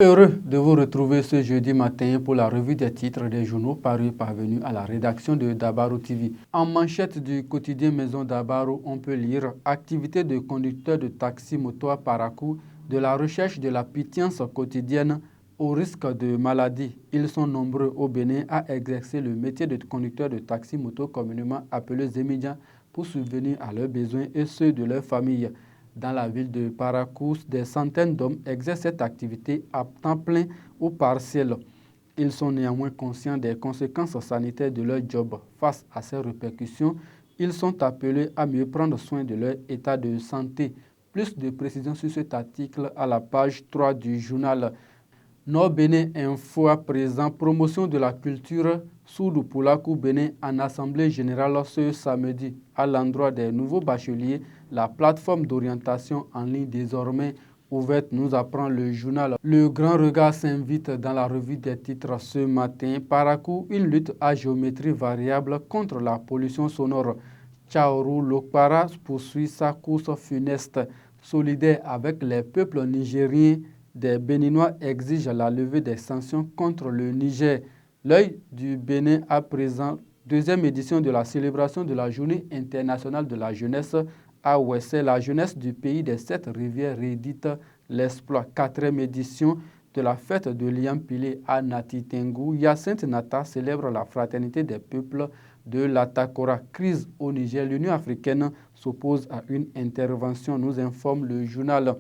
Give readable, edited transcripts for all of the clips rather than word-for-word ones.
Heureux de vous retrouver ce jeudi matin pour la revue des titres des journaux parvenus à la rédaction de Dabaro TV. En manchette du quotidien Maison Dabaro, on peut lire « Activité de conducteur de taxi moto à Parakou, de la recherche de la pitance quotidienne au risque de maladie. Ils sont nombreux au Bénin à exercer le métier de conducteur de taxi moto communément appelé Zémidian pour subvenir à leurs besoins et ceux de leur famille. Dans la ville de Parakou, des centaines d'hommes exercent cette activité à temps plein ou partiel. Ils sont néanmoins conscients des conséquences sanitaires de leur job. Face à ces répercussions, ils sont appelés à mieux prendre soin de leur état de santé. Plus de précisions sur cet article à la page 3 du journal. Nord Bénin Info à présent, promotion de la culture Soudou Poulakou Bénin en assemblée générale ce samedi. À l'endroit des nouveaux bacheliers, la plateforme d'orientation en ligne désormais ouverte nous apprend le journal. Le grand regard s'invite dans la revue des titres ce matin. Parakou, une lutte à géométrie variable contre la pollution sonore. Tchaourou Lokpara poursuit sa course funeste. Solidaire avec les peuples nigériens, des Béninois exigent la levée des sanctions contre le Niger. L'œil du Bénin à présent, deuxième édition de la célébration de la Journée internationale de la jeunesse à Ouessé. La jeunesse du pays des sept rivières réédite l'exploit. Quatrième édition de la fête de Liampilé à Nati Tengou. Hyacinthe Nata célèbre la fraternité des peuples de l'Atakora. Crise au Niger, l'Union africaine s'oppose à une intervention, nous informe le journal.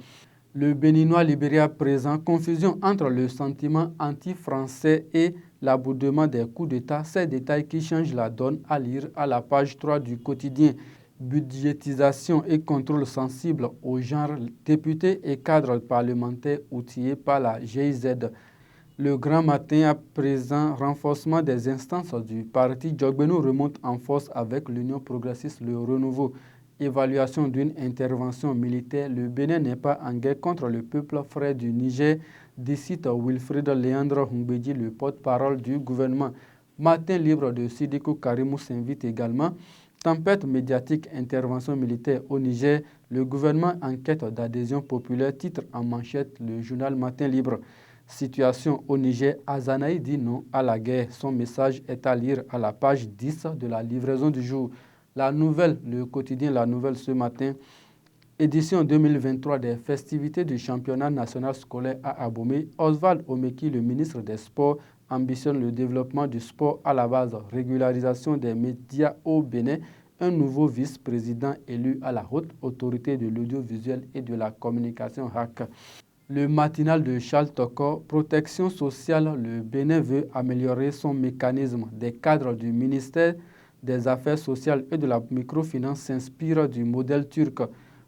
Le Béninois libéré à présent, confusion entre le sentiment anti-français et l'aboudement des coups d'État, ces détails qui changent la donne à lire à la page 3 du quotidien. Budgétisation et contrôle sensible au genre, députés et cadres parlementaires outillés par la GIZ. Le grand matin à présent, renforcement des instances du parti Djogbenou remonte en force avec l'Union progressiste Le Renouveau. Évaluation d'une intervention militaire, le Bénin n'est pas en guerre contre le peuple frère du Niger, décide Wilfried Léandre Humbedi, le porte-parole du gouvernement. Matin libre de Sidiko Karimou s'invite également. Tempête médiatique, intervention militaire au Niger, le gouvernement enquête d'adhésion populaire, titre en manchette le journal Matin libre. Situation au Niger, Azanaï dit non à la guerre. Son message est à lire à la page 10 de la livraison du jour. La nouvelle, le quotidien La Nouvelle ce matin, édition 2023 des festivités du championnat national scolaire à Abomey. Oswald Omeki, le ministre des Sports, ambitionne le développement du sport à la base, régularisation des médias au Bénin, un nouveau vice-président élu à la haute autorité de l'audiovisuel et de la communication HAC. Le matinal de Charles Tokor, protection sociale, le Bénin veut améliorer son mécanisme. Des cadres du ministère des Affaires sociales et de la microfinance s'inspirent du modèle turc.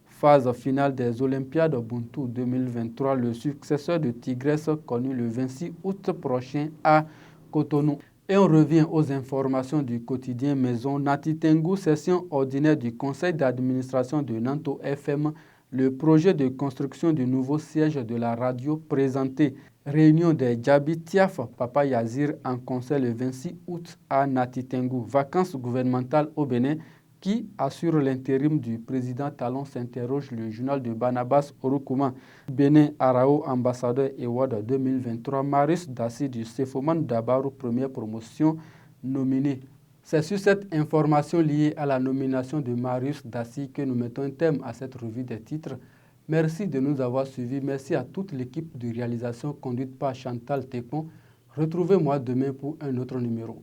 Phase finale des Olympiades Ubuntu 2023, le successeur de Tigresse connu le 26 août prochain à Cotonou. Et on revient aux informations du quotidien Maison. Nati Tengou, session ordinaire du conseil d'administration de Nanto FM. Le projet de construction du nouveau siège de la radio présenté. Réunion des Djabi Tiaf, Papa Yazir en concert le 26 août à Nati Tengou. Vacances gouvernementales au Bénin. Qui assure l'intérim du président Talon s'interroge le journal de Barnabas Orokouma. Bénin Arao, ambassadeur Ewad 2023. Marius Dassi du Cefoman Dabarou, première promotion nominée. C'est sur cette information liée à la nomination de Marius Dassi que nous mettons un terme à cette revue des titres. Merci de nous avoir suivis. Merci à toute l'équipe de réalisation conduite par Chantal Tecon. Retrouvez-moi demain pour un autre numéro.